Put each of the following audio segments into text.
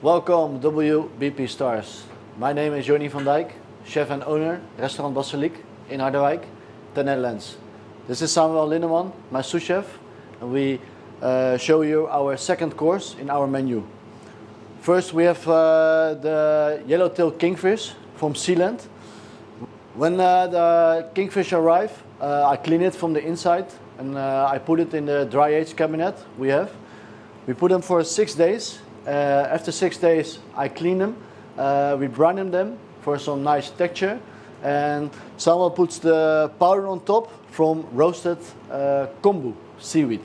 Welcome WBP Stars. My name is Yornie van Dijk, chef and owner, restaurant Basiliek in Harderwijk, the Netherlands. This is Samuel Lindeman, my sous chef, and we show you our second course in our menu. First we have the yellowtail kingfish from Zealand. When the kingfish arrive, I clean it from the inside and I put it in the dry age cabinet we have. We put them for 6 days. After 6 days I clean them, we brine them for some nice texture, and someone puts the powder on top from roasted kombu seaweed.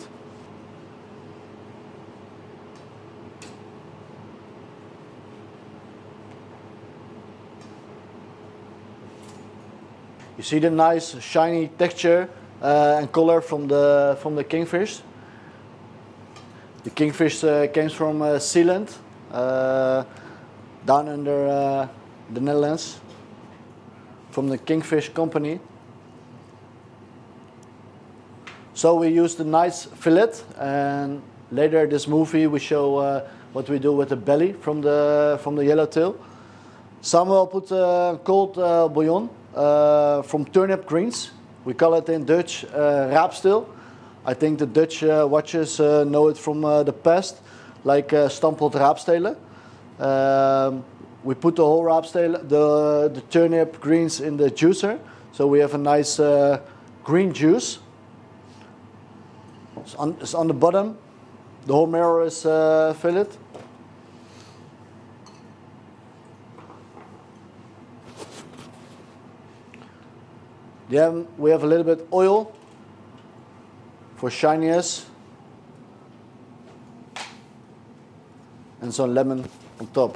You see the nice shiny texture and color from the kingfish. The kingfish came from Zealand, down under the Netherlands, from the Kingfish company. So we used a nice fillet, and later this movie we show what we do with the belly from the yellowtail. Samuel put cold bouillon from turnip greens. We call it in Dutch raapstil. I think the Dutch watchers know it from the past, like stamppot raapstelen. We put the whole raapstelen, the turnip greens in the juicer, so we have a nice green juice. It's on the bottom. The whole marrow is fillet. Then we have a little bit oil for shininess, and some lemon on top.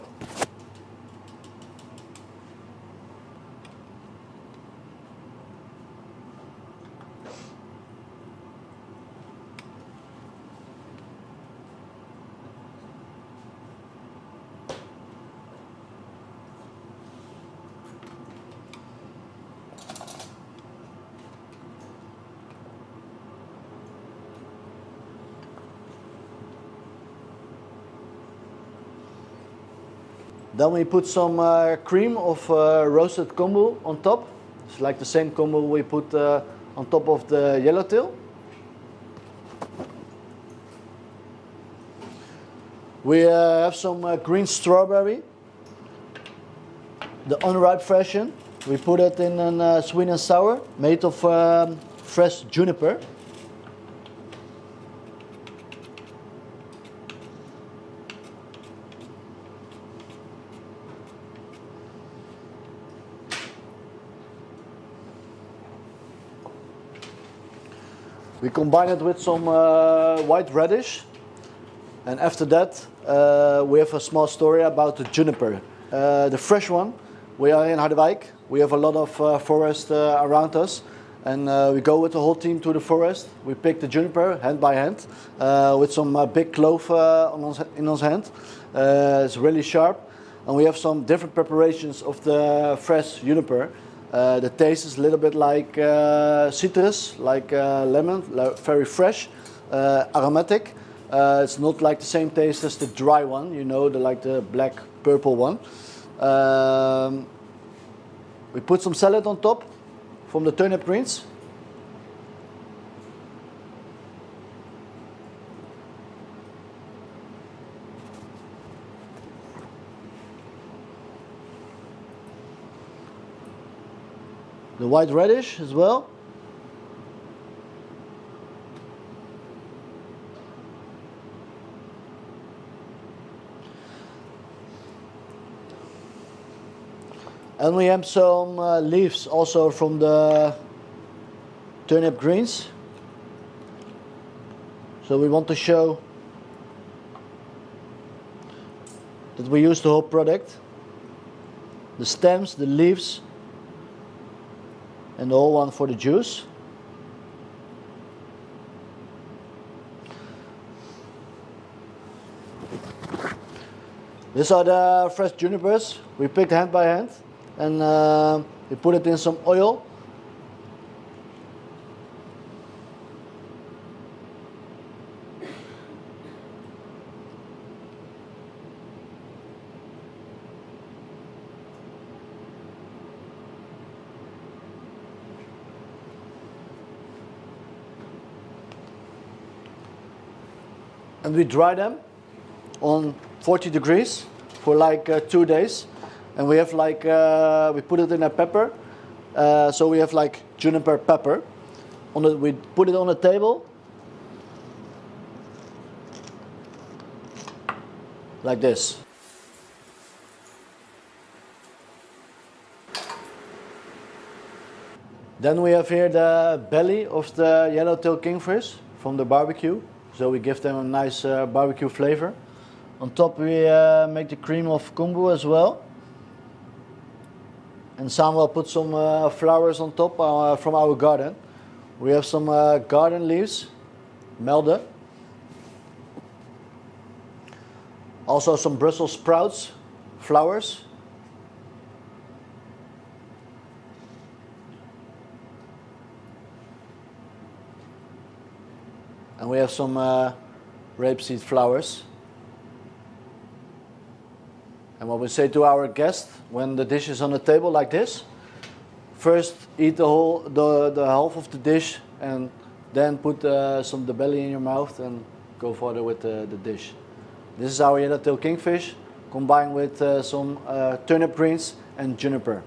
Then we put some cream of roasted kombu on top. It's like the same kombu we put on top of the yellowtail. We have some green strawberry, the unripe version. We put it in a sweet and sour made of fresh juniper. We combine it with some white radish, and after that we have a small story about the juniper. The fresh one, we are in Harderwijk, we have a lot of forest around us, and we go with the whole team to the forest. We pick the juniper hand by hand with some big clove in our hand. It's really sharp, and we have some different preparations of the fresh juniper. The taste is a little bit like citrus, like lemon, very fresh, aromatic. It's not like the same taste as the dry one, you know, like the black purple one. We put some salad on top from the turnip greens. The white radish as well. And we have some leaves also from the turnip greens. So we want to show that we use the whole product. The stems, the leaves, and the whole one for the juice. These are the fresh junipers. We picked hand by hand, and we put it in some oil. and we dry them on 40 degrees for like 2 days. And we have like, we put it in a pepper. So we have like juniper pepper. We put it on the table. Like this. Then we have here the belly of the yellowtail kingfish from the barbecue. So we give them a nice barbecue flavor. On top we make the cream of kombu as well. And Samuel put some flowers on top from our garden. We have some garden leaves, melde. Also some Brussels sprouts, flowers. And we have some rapeseed flowers. And what we say to our guests when the dish is on the table like this, first eat the half of the dish and then put the belly in your mouth and go further with the dish. This is our yellowtail kingfish combined with some turnip greens and juniper.